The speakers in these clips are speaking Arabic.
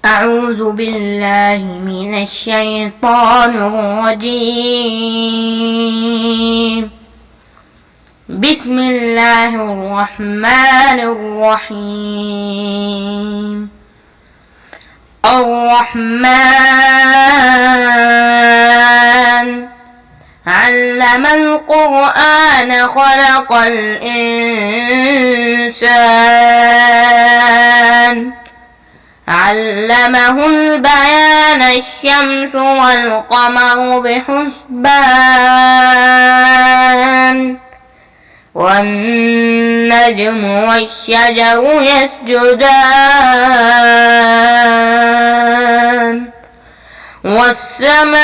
أعوذ بالله من الشيطان الرجيم. بسم الله الرحمن الرحيم. الرحمن علم القرآن خلق الإنسان علمه البيان الشمس والقمر بحسبان والنجم والشجر يسجدان والسماء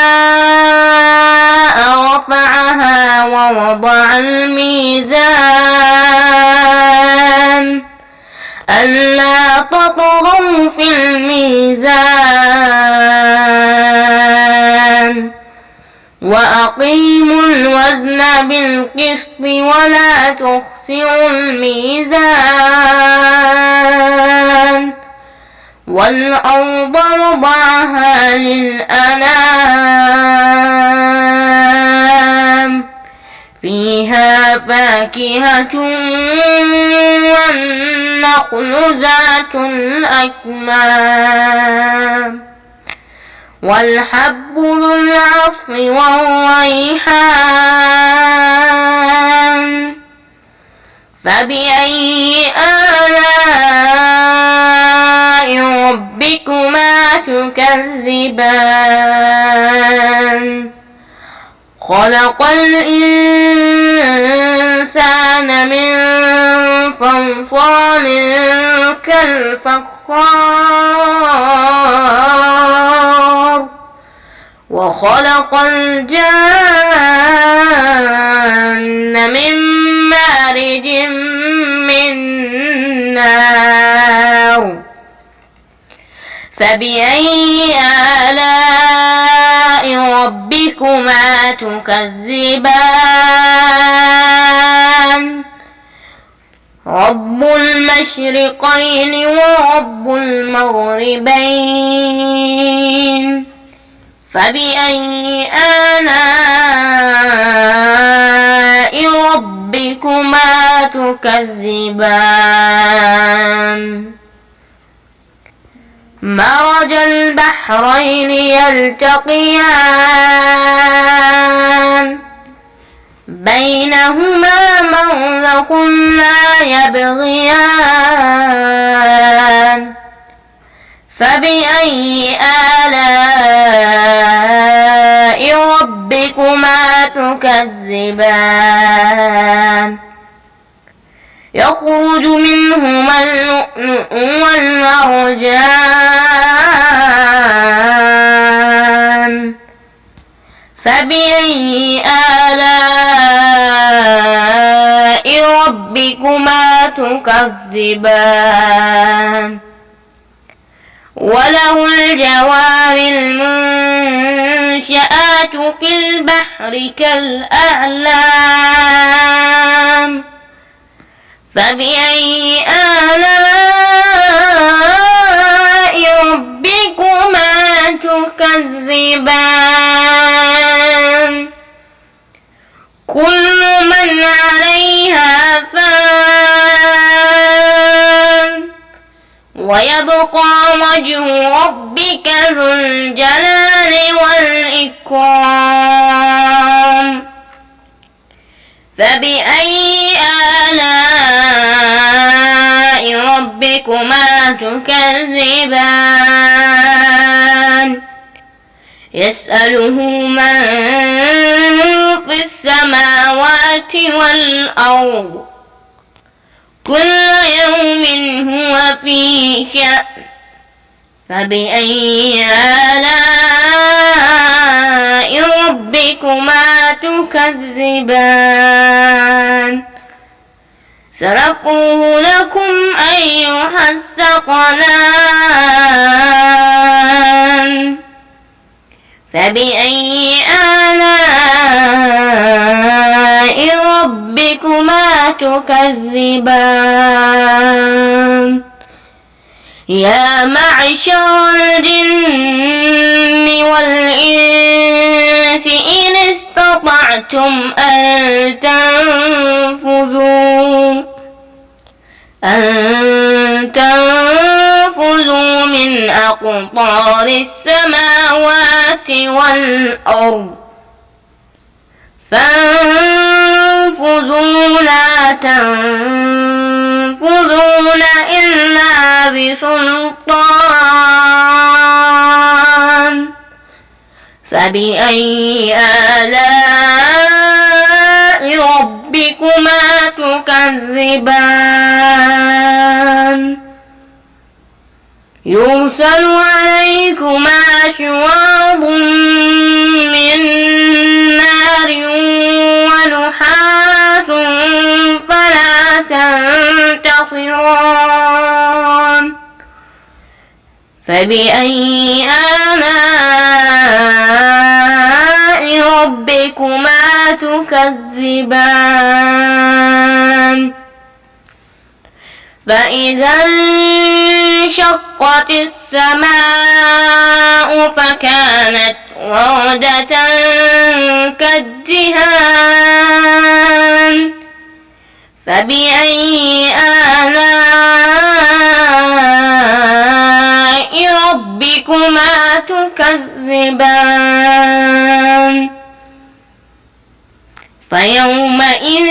رفعها ووضع الميزان ألا تطغوا في الميزان وأقيموا الوزن بالقسط ولا تخسروا الميزان والأرض وضعها للأنام فيها فاكهة والنخل ذات الأكمام والحب ذو العصف والريحان فبأي آلاء ربكما تكذبان خلق الإنسان من صلصال كالفخار وخلق الجان من مارج من نار فبأي آلاء ربكما تكذبان رب المشرقين ورب المغربين فبأي آلاء ربكما تكذبان مرج البحرين يلتقيان بينهما برزخ لا يبغيان فبأي آلاء ربكما تكذبان يخرج منهما اللؤلؤ والمرجان فبأي آلاء ربكما تكذبان وله الجوار المنشآت في البحر كالأعلام فبأي آلاء ربكما تكذبان كل من عليها فان ويبقى وجه ربك ذو الجلال والإكرام فبأي آلاء ربكما تكذبان يسأله من في السماوات والأرض كل يوم هو في شأن فبأي آلاء ربكما تكذبان سنقول لكم أيها الثقلان فبأي آلاء ربكما تكذبان يا معشر الجن والإنس إن استطعتم أن تنفذوا من أقطار السماوات والأرض فانفذوا لا تنفذون إلا بسلطان فبأي آلاء ربكما تكذبان يرسل عليكما شواظ من نار ونحاس فلا تنتصران فبأي آلاء ربكما تكذبان فإذا انشقت السماء فكانت وردة كالدهان فبأي آلاء ربكما تكذبان فيومئذ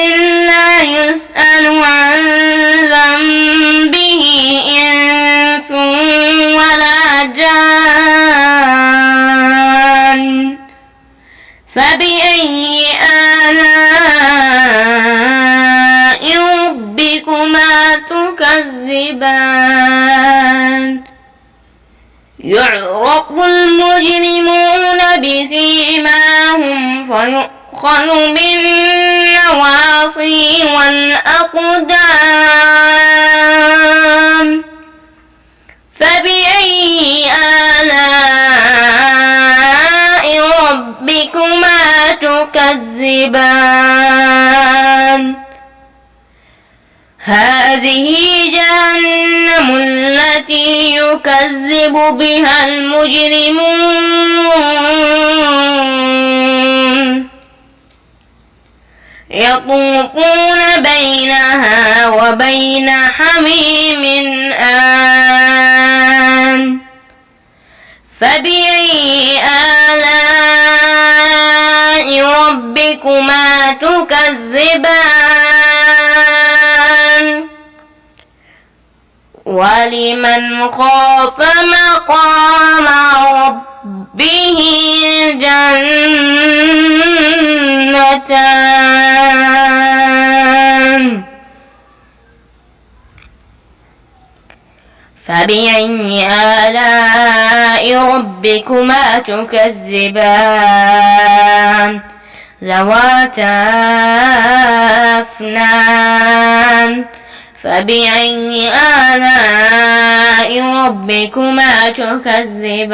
لا يسأل عن ذنبه إنس ولا جان فبأي آلاء ربكما تكذبان يعرف المجرمون بسيماهم فيؤخذ بالنواصي والأقدام فبأي آلاء ربكما تكذبان هذه جهنم التي يكذب بها المجرمون يطوفون بينها وبين حميم آن فبأي آلاء ربكما تكذبان ولمن خاف مقام ربه جنتان فبأي آلاء ربكما تكذبان ذواتا أفنان فبأي آلاء ربكما تكذبان